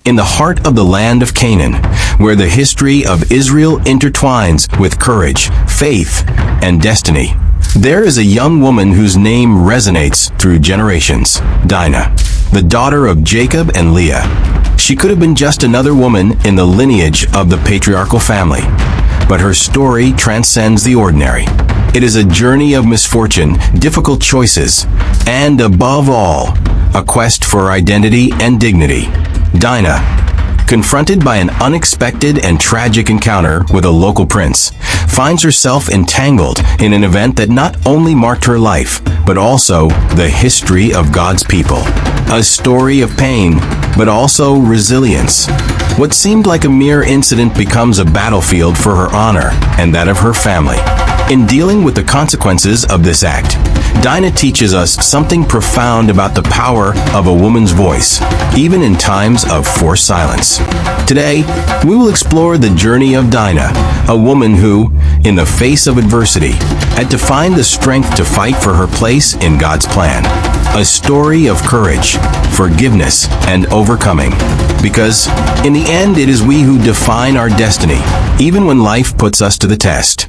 in the heart of the land of Canaan, where the history of Israel intertwines with courage, faith, and destiny. There is a young woman whose name resonates through generations, Dinah, the daughter of Jacob and Leah. She could have been just another woman in the lineage of the patriarchal family, but her story transcends the ordinary. It is a journey of misfortune, difficult choices, and above all, a quest for identity and dignity. Dinah, confronted by an unexpected and tragic encounter with a local prince, finds herself entangled in an event that not only marked her life, but also the history of God's people. A story of pain, but also resilience. What seemed like a mere incident becomes a battlefield for her honor and that of her family. In dealing with the consequences of this act, Dinah teaches us something profound about the power of a woman's voice, even in times of forced silence. Today, we will explore the journey of Dinah, a woman who, in the face of adversity, had to find the strength to fight for her place in God's plan. A story of courage, forgiveness, and overcoming. Because, in the end, it is we who define our destiny, even when life puts us to the test.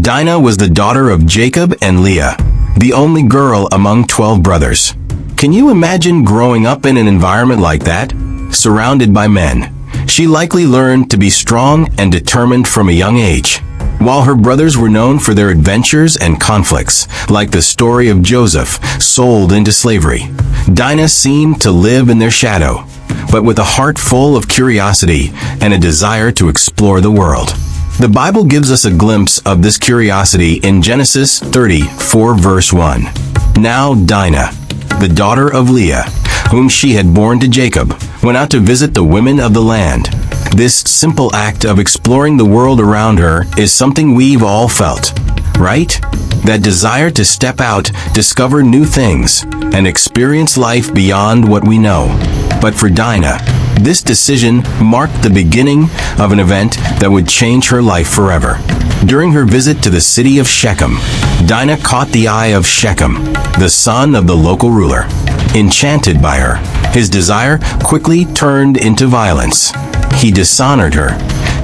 Dinah was the daughter of Jacob and Leah, the only girl among 12 brothers. Can you imagine growing up in an environment like that, surrounded by men? She likely learned to be strong and determined from a young age. While her brothers were known for their adventures and conflicts, like the story of Joseph, sold into slavery, Dinah seemed to live in their shadow, but with a heart full of curiosity and a desire to explore the world. The Bible gives us a glimpse of this curiosity in Genesis 34 verse 1. Now Dinah, the daughter of Leah, whom she had borne to Jacob, went out to visit the women of the land. This simple act of exploring the world around her is something we've all felt, right? That desire to step out, discover new things, and experience life beyond what we know. But for Dinah, this decision marked the beginning of an event that would change her life forever. During her visit to the city of Shechem, Dinah caught the eye of Shechem, the son of the local ruler. Enchanted by her, his desire quickly turned into violence. He dishonored her,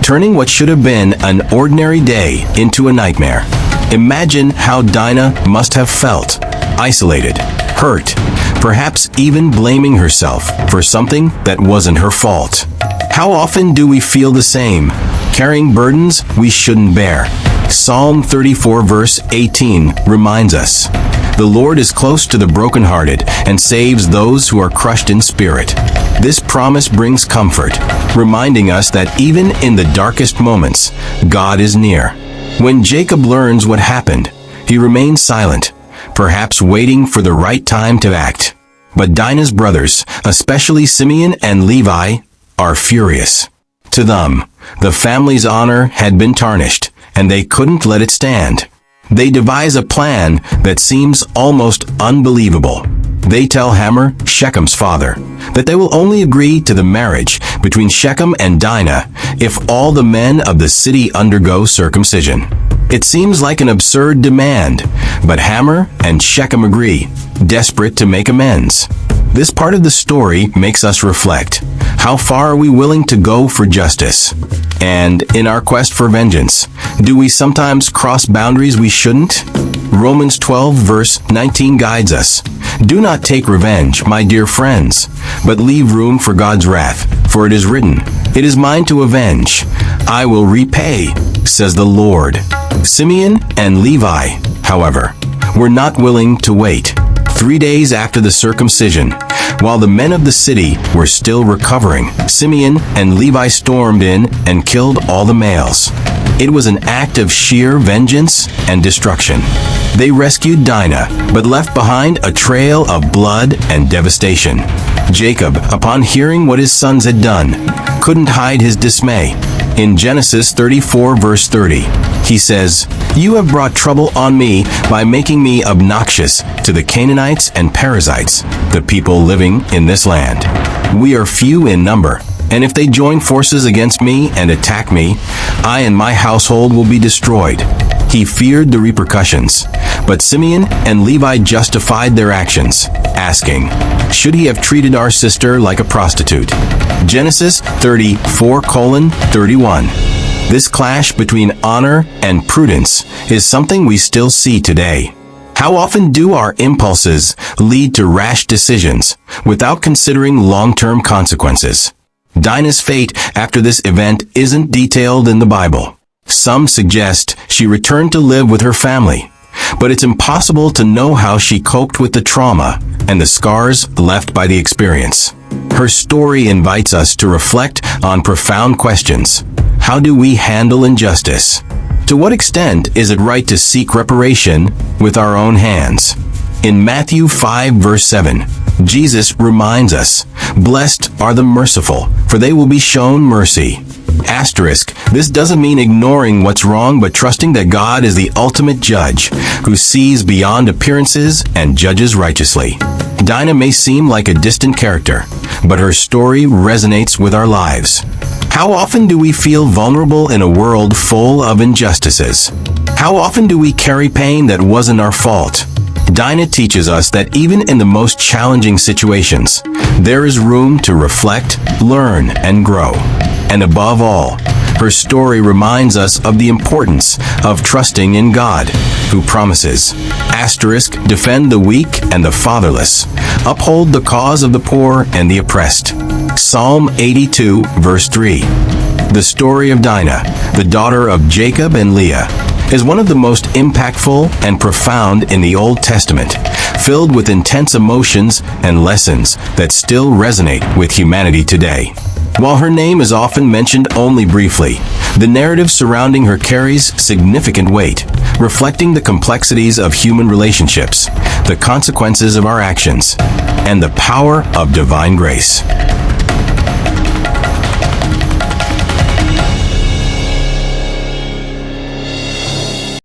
turning what should have been an ordinary day into a nightmare. Imagine how Dinah must have felt, isolated, hurt, perhaps even blaming herself for something that wasn't her fault. How often do we feel the same, carrying burdens we shouldn't bear? Psalm 34 verse 18 reminds us, "The Lord is close to the brokenhearted and saves those who are crushed in spirit." This promise brings comfort, reminding us that even in the darkest moments, God is near. When Jacob learns what happened, he remains silent, perhaps waiting for the right time to act. But Dinah's brothers, especially Simeon and Levi, are furious. To them, the family's honor had been tarnished, and they couldn't let it stand. They devise a plan that seems almost unbelievable. They tell Hamor, Shechem's father, that they will only agree to the marriage between Shechem and Dinah if all the men of the city undergo circumcision. It seems like an absurd demand, but Hamor and Shechem agree, desperate to make amends. This part of the story makes us reflect. How far are we willing to go for justice? And in our quest for vengeance, do we sometimes cross boundaries we shouldn't? Romans 12 verse 19 guides us. "Do not take revenge, my dear friends, but leave room for God's wrath, for it is written, 'It is mine to avenge. I will repay,' says the Lord." Simeon and Levi, however, were not willing to wait. 3 days after the circumcision, while the men of the city were still recovering, Simeon and Levi stormed in and killed all the males. It was an act of sheer vengeance and destruction. They rescued Dinah, but left behind a trail of blood and devastation. Jacob, upon hearing what his sons had done, couldn't hide his dismay. In Genesis 34 verse 30, he says, "You have brought trouble on me by making me obnoxious to the Canaanites and Perizzites, the people living in this land. We are few in number, and if they join forces against me and attack me, I and my household will be destroyed." He feared the repercussions. But Simeon and Levi justified their actions, asking, "Should he have treated our sister like a prostitute?" Genesis 34:31. This clash between honor and prudence is something we still see today. How often do our impulses lead to rash decisions without considering long-term consequences? Dinah's fate after this event isn't detailed in the Bible. Some suggest she returned to live with her family, but it's impossible to know how she coped with the trauma and the scars left by the experience. Her story invites us to reflect on profound questions. How do we handle injustice? To what extent is it right to seek reparation with our own hands? In Matthew 5 verse 7, Jesus reminds us, "Blessed are the merciful, for they will be shown mercy." Asterisk, this doesn't mean ignoring what's wrong, but trusting that God is the ultimate judge, who sees beyond appearances and judges righteously. Dinah may seem like a distant character, but her story resonates with our lives. How often do we feel vulnerable in a world full of injustices? How often do we carry pain that wasn't our fault? Dinah teaches us that even in the most challenging situations, there is room to reflect, learn, and grow. And above all, her story reminds us of the importance of trusting in God, who promises, asterisk, defend the weak and the fatherless, uphold the cause of the poor and the oppressed. Psalm 82, verse 3. The story of Dinah, the daughter of Jacob and Leah, is one of the most impactful and profound in the Old Testament, filled with intense emotions and lessons that still resonate with humanity today. While her name is often mentioned only briefly, the narrative surrounding her carries significant weight, reflecting the complexities of human relationships, the consequences of our actions, and the power of divine grace.